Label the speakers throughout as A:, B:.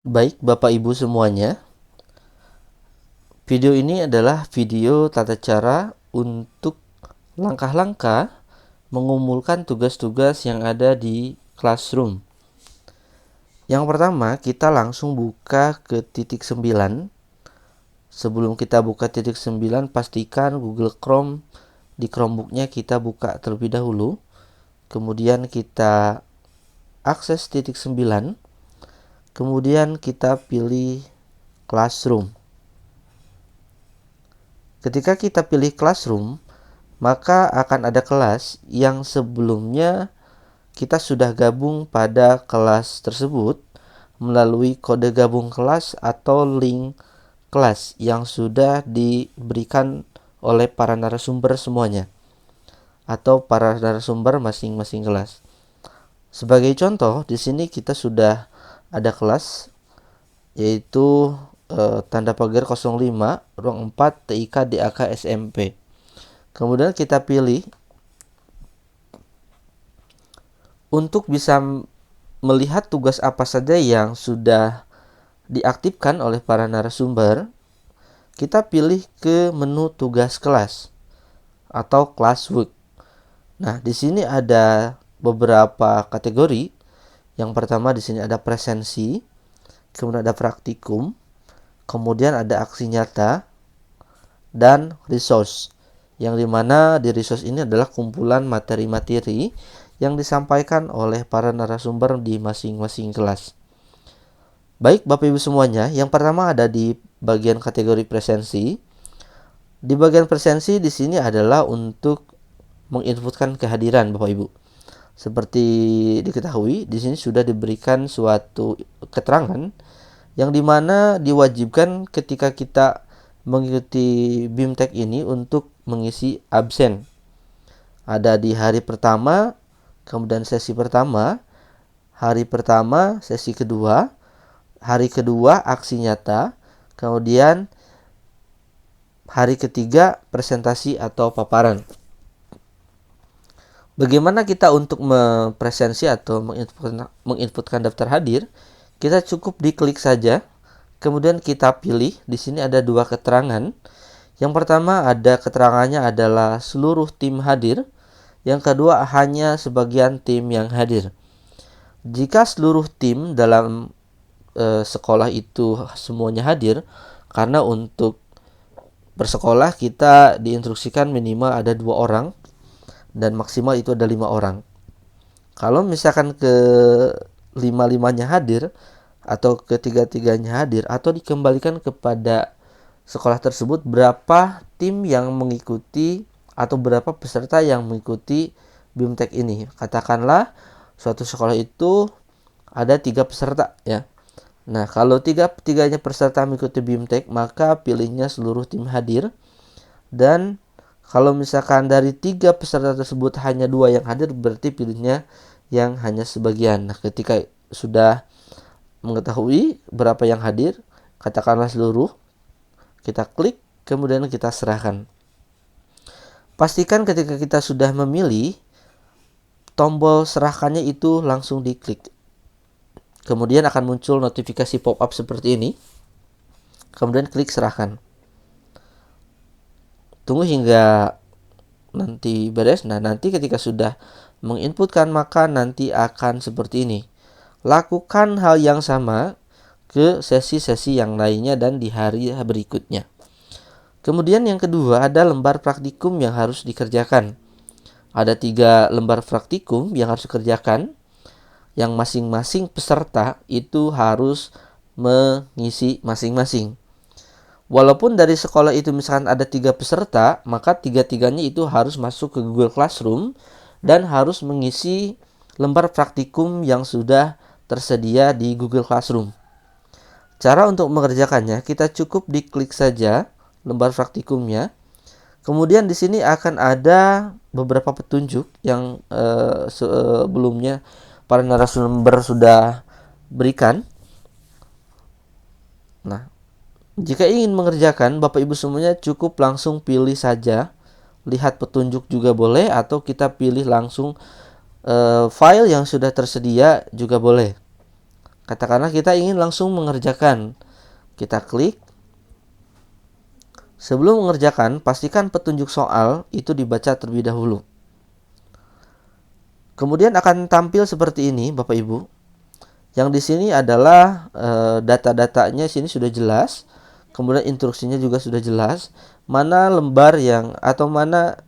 A: Baik Bapak Ibu semuanya, video ini adalah video tata cara untuk langkah-langkah mengumpulkan tugas-tugas yang ada di Classroom. Yang pertama, kita langsung buka ke titik 9. Sebelum kita buka titik 9, pastikan Google Chrome di Chromebook-nya kita buka terlebih dahulu. Kemudian kita akses titik 9. Kemudian kita pilih Classroom. Ketika kita pilih Classroom, maka akan ada kelas yang sebelumnya kita sudah gabung pada kelas tersebut melalui kode gabung kelas atau link kelas yang sudah diberikan oleh para narasumber semuanya atau para narasumber masing-masing kelas. Sebagai contoh, di sini kita sudah ada kelas yaitu tanda pagar 05 ruang 4 TIK DAK SMP. Kemudian kita pilih untuk bisa melihat tugas apa saja yang sudah diaktifkan oleh para narasumber. Kita pilih ke menu tugas kelas atau classwork. Nah, di sini ada beberapa kategori. Yang pertama di sini ada presensi, kemudian ada praktikum, kemudian ada aksi nyata, dan resource. Yang dimana di resource ini adalah kumpulan materi-materi yang disampaikan oleh para narasumber di masing-masing kelas. Baik Bapak Ibu semuanya, yang pertama ada di bagian kategori presensi. Di bagian presensi di sini adalah untuk menginputkan kehadiran Bapak Ibu. Seperti diketahui, di sini sudah diberikan suatu keterangan yang dimana diwajibkan ketika kita mengikuti BIMTEK ini untuk mengisi absen. Ada di hari pertama, kemudian sesi pertama, hari pertama, sesi kedua, hari kedua aksi nyata, kemudian hari ketiga presentasi atau paparan. Bagaimana kita untuk mempresensi atau menginputkan daftar hadir? Kita cukup diklik saja, kemudian kita pilih. Di sini ada dua keterangan. Yang pertama ada keterangannya adalah seluruh tim hadir. Yang kedua hanya sebagian tim yang hadir. Jika seluruh tim dalam sekolah itu semuanya hadir, karena untuk bersekolah kita diinstruksikan minimal ada 2 orang dan maksimal itu ada 5 orang. Kalau misalkan ke 5-5-nya hadir atau ketiga-tiganya hadir atau dikembalikan kepada sekolah tersebut berapa tim yang mengikuti atau berapa peserta yang mengikuti BIMTEK ini. Katakanlah suatu sekolah itu ada 3 peserta ya. Nah, kalau tiganya peserta mengikuti BIMTEK, maka pilihnya seluruh tim hadir. Dan kalau misalkan dari 3 peserta tersebut hanya 2 yang hadir, berarti pilihnya yang hanya sebagian. Nah, ketika sudah mengetahui berapa yang hadir, katakanlah seluruh, kita klik, kemudian kita serahkan. Pastikan ketika kita sudah memilih, tombol serahkannya itu langsung diklik. Kemudian akan muncul notifikasi pop-up seperti ini. Kemudian klik serahkan. Tunggu hingga nanti beres. Nah, nanti ketika sudah menginputkan maka nanti akan seperti ini. Lakukan hal yang sama ke sesi-sesi yang lainnya dan di hari berikutnya. Kemudian yang kedua ada lembar praktikum yang harus dikerjakan. Ada 3 lembar praktikum yang harus dikerjakan. Yang masing-masing peserta itu harus mengisi masing-masing. Walaupun dari sekolah itu misalkan ada 3 peserta, maka 3-tiganya itu harus masuk ke Google Classroom dan harus mengisi lembar praktikum yang sudah tersedia di Google Classroom. Cara untuk mengerjakannya, kita cukup diklik saja lembar praktikumnya. Kemudian di sini akan ada beberapa petunjuk yang sebelumnya para narasumber sudah berikan. Nah, jika ingin mengerjakan, Bapak Ibu semuanya cukup langsung pilih saja. Lihat petunjuk juga boleh atau kita pilih langsung file yang sudah tersedia juga boleh. Katakanlah kita ingin langsung mengerjakan. Kita klik. Sebelum mengerjakan, pastikan petunjuk soal itu dibaca terlebih dahulu. Kemudian akan tampil seperti ini, Bapak Ibu. Yang di sini adalah data-datanya sini sudah jelas. Kemudian instruksinya juga sudah jelas. Mana lembar yang atau mana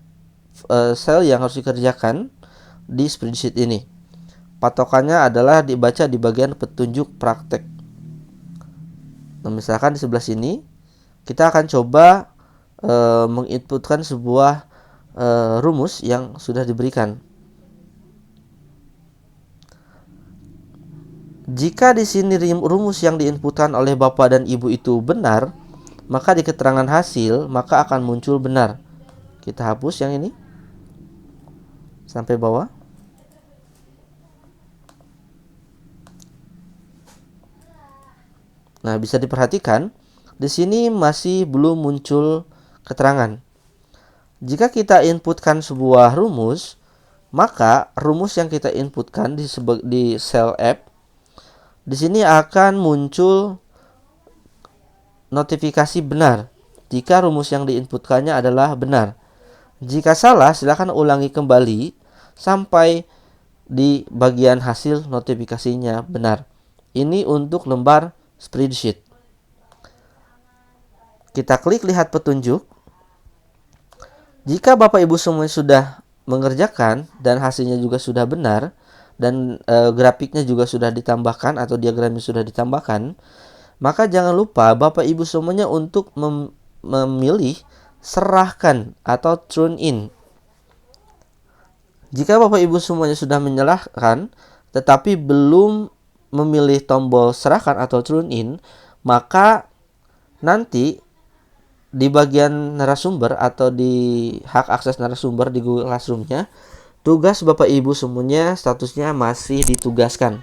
A: sel yang harus dikerjakan di spreadsheet ini. Patokannya adalah dibaca di bagian petunjuk praktek. Nah, misalkan di sebelah sini kita akan coba menginputkan sebuah rumus yang sudah diberikan. Jika di sini rumus yang diinputkan oleh Bapak dan Ibu itu benar, maka di keterangan hasil maka akan muncul benar. Kita hapus yang ini sampai bawah. Nah, bisa diperhatikan di sini masih belum muncul keterangan. Jika kita inputkan sebuah rumus, maka rumus yang kita inputkan di sel F di sini akan muncul notifikasi benar jika rumus yang diinputkannya adalah benar. Jika salah, silakan ulangi kembali sampai di bagian hasil notifikasinya benar. Ini untuk lembar spreadsheet. Kita klik lihat petunjuk. Jika Bapak Ibu semuanya sudah mengerjakan dan hasilnya juga sudah benar dan grafiknya juga sudah ditambahkan atau diagramnya sudah ditambahkan, maka jangan lupa Bapak Ibu semuanya untuk memilih serahkan atau turn in. Jika Bapak Ibu semuanya sudah menyerahkan tetapi belum memilih tombol serahkan atau turn in, maka nanti di bagian narasumber atau di hak akses narasumber di Google Classroom-nya, tugas Bapak Ibu semuanya statusnya masih ditugaskan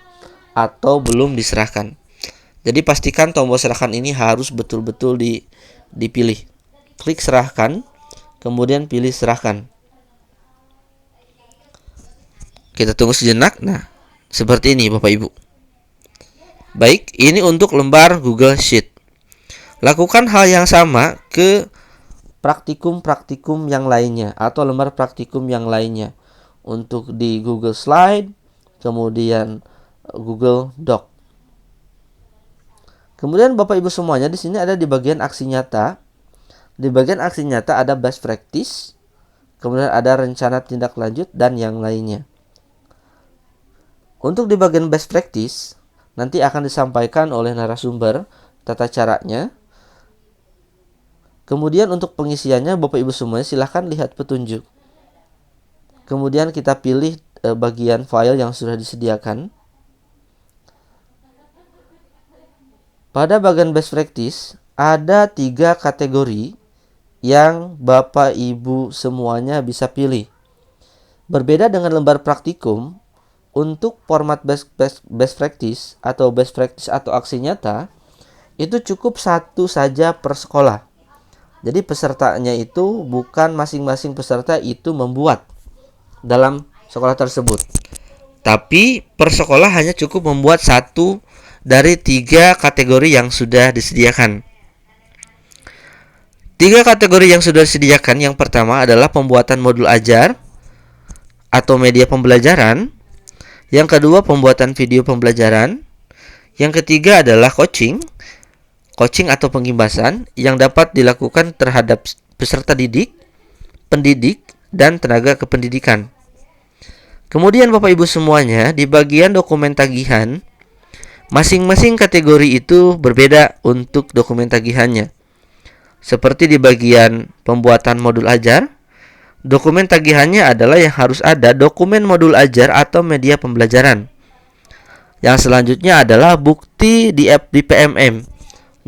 A: atau belum diserahkan. Jadi pastikan tombol serahkan ini harus betul-betul dipilih. Klik serahkan, kemudian pilih serahkan. Kita tunggu sejenak. Nah, seperti ini Bapak Ibu. Baik, ini untuk lembar Google Sheet. Lakukan hal yang sama ke praktikum-praktikum yang lainnya atau lembar praktikum yang lainnya. Untuk di Google Slide, kemudian Google Doc. Kemudian Bapak Ibu semuanya di sini ada di bagian aksi nyata. Di bagian aksi nyata ada best practice, kemudian ada rencana tindak lanjut dan yang lainnya. Untuk di bagian best practice nanti akan disampaikan oleh narasumber tata caranya. Kemudian untuk pengisiannya Bapak Ibu semuanya silahkan lihat petunjuk. Kemudian kita pilih bagian file yang sudah disediakan. Pada bagian best practice ada 3 kategori yang Bapak Ibu semuanya bisa pilih. Berbeda dengan lembar praktikum, untuk format best practice atau aksi nyata itu cukup satu saja per sekolah. Jadi pesertanya itu bukan masing-masing peserta itu membuat dalam sekolah tersebut, tapi per sekolah hanya cukup membuat satu dari 3 kategori yang sudah disediakan. 3 kategori yang sudah disediakan, yang pertama adalah pembuatan modul ajar atau media pembelajaran. Yang kedua pembuatan video pembelajaran. Yang ketiga adalah coaching atau pengimbasan yang dapat dilakukan terhadap peserta didik, pendidik, dan tenaga kependidikan. Kemudian Bapak Ibu semuanya di bagian dokumen tagihan, masing-masing kategori itu berbeda untuk dokumen tagihannya. Seperti di bagian pembuatan modul ajar, dokumen tagihannya adalah yang harus ada dokumen modul ajar atau media pembelajaran. Yang selanjutnya adalah bukti di PMM.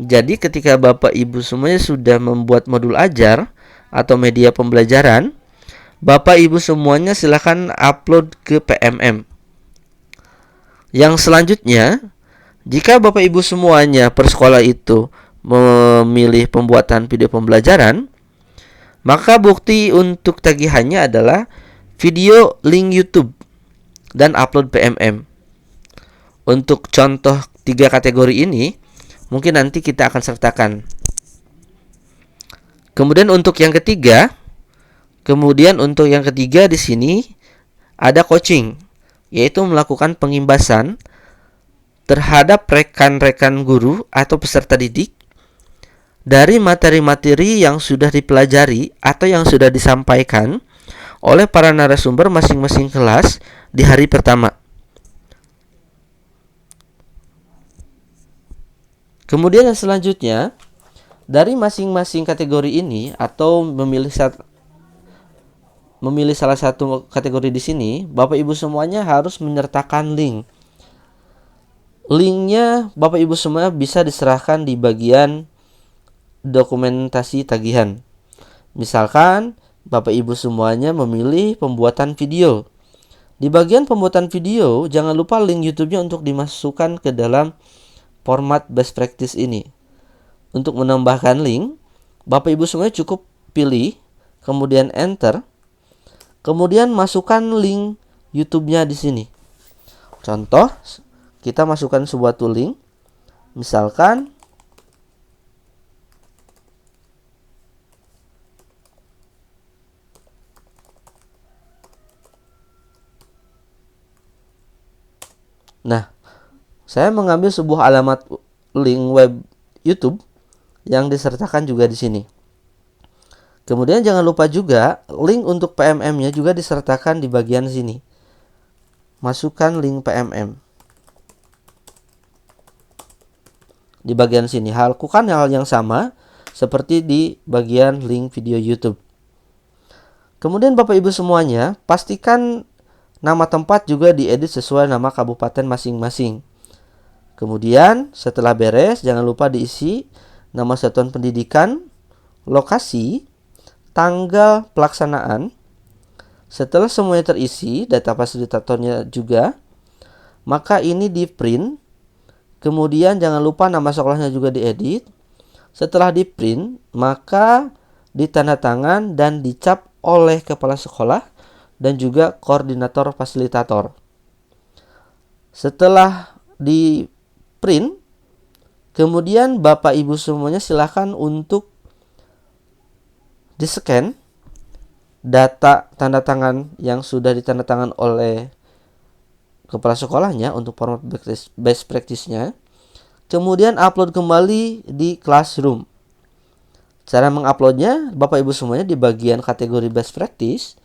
A: Jadi ketika Bapak Ibu semuanya sudah membuat modul ajar atau media pembelajaran, Bapak Ibu semuanya silakan upload ke PMM. Yang selanjutnya, jika Bapak Ibu semuanya per sekolah itu memilih pembuatan video pembelajaran, maka bukti untuk tagihannya adalah video link YouTube dan upload PMM. Untuk contoh 3 kategori ini mungkin nanti kita akan sertakan. Kemudian untuk yang ketiga di sini ada coaching, yaitu melakukan pengimbasan terhadap rekan-rekan guru atau peserta didik dari materi-materi yang sudah dipelajari atau yang sudah disampaikan oleh para narasumber masing-masing kelas di hari pertama. Kemudian yang selanjutnya, dari masing-masing kategori ini atau memilih salah satu kategori di sini, Bapak Ibu semuanya harus menyertakan link. Linknya Bapak Ibu semua bisa diserahkan di bagian dokumentasi tagihan. Misalkan Bapak Ibu semuanya memilih pembuatan video. Di bagian pembuatan video, jangan lupa link YouTube-nya untuk dimasukkan ke dalam format best practice ini. Untuk menambahkan link, Bapak Ibu semuanya cukup pilih, kemudian enter, kemudian masukkan link YouTube-nya di sini. Contoh, kita masukkan sebuah link, misalkan saya mengambil sebuah alamat link web YouTube yang disertakan juga di sini. Kemudian jangan lupa juga link untuk PMM-nya juga disertakan di bagian sini. Masukkan link PMM. Di bagian sini, lakukan hal yang sama seperti di bagian link video YouTube. Kemudian Bapak Ibu semuanya, pastikan nama tempat juga diedit sesuai nama kabupaten masing-masing. Kemudian setelah beres, jangan lupa diisi nama satuan pendidikan, lokasi, tanggal pelaksanaan. Setelah semuanya terisi, data fasilitatornya juga, maka ini di print. Kemudian jangan lupa nama sekolahnya juga diedit. Setelah di print, maka ditandatangan dan dicap oleh kepala sekolah dan juga koordinator fasilitator. Setelah di print, kemudian Bapak Ibu semuanya silakan untuk di-scan data tanda tangan yang sudah ditandatangan oleh kepala sekolahnya untuk format best practice-nya. Kemudian upload kembali di Classroom. Cara menguploadnya, Bapak Ibu semuanya di bagian kategori best practice,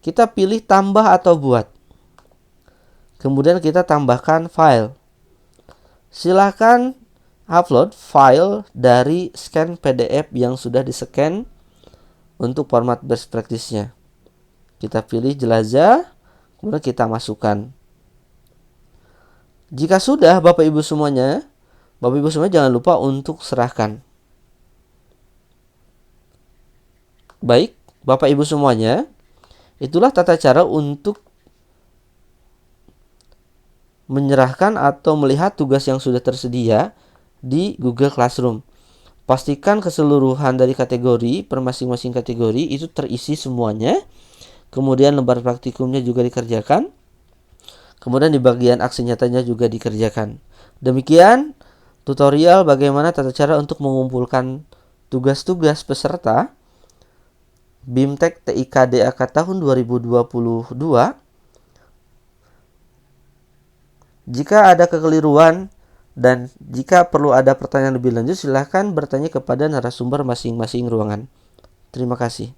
A: kita pilih tambah atau buat. Kemudian kita tambahkan file. Silakan upload file dari scan PDF yang sudah di-scan untuk format best practice-nya. Kita pilih jelajah, kemudian kita masukkan. Jika sudah Bapak Ibu semuanya jangan lupa untuk serahkan. Baik, Bapak Ibu semuanya, itulah tata cara untuk menyerahkan atau melihat tugas yang sudah tersedia di Google Classroom. Pastikan keseluruhan dari kategori per masing-masing kategori itu terisi semuanya. Kemudian lembar praktikumnya juga dikerjakan. Kemudian di bagian aksi nyatanya juga dikerjakan. Demikian tutorial bagaimana tata cara untuk mengumpulkan tugas-tugas peserta BIMTEK TIK DAK tahun 2022. Jika ada kekeliruan dan jika perlu ada pertanyaan lebih lanjut, silahkan bertanya kepada narasumber masing-masing ruangan. Terima kasih.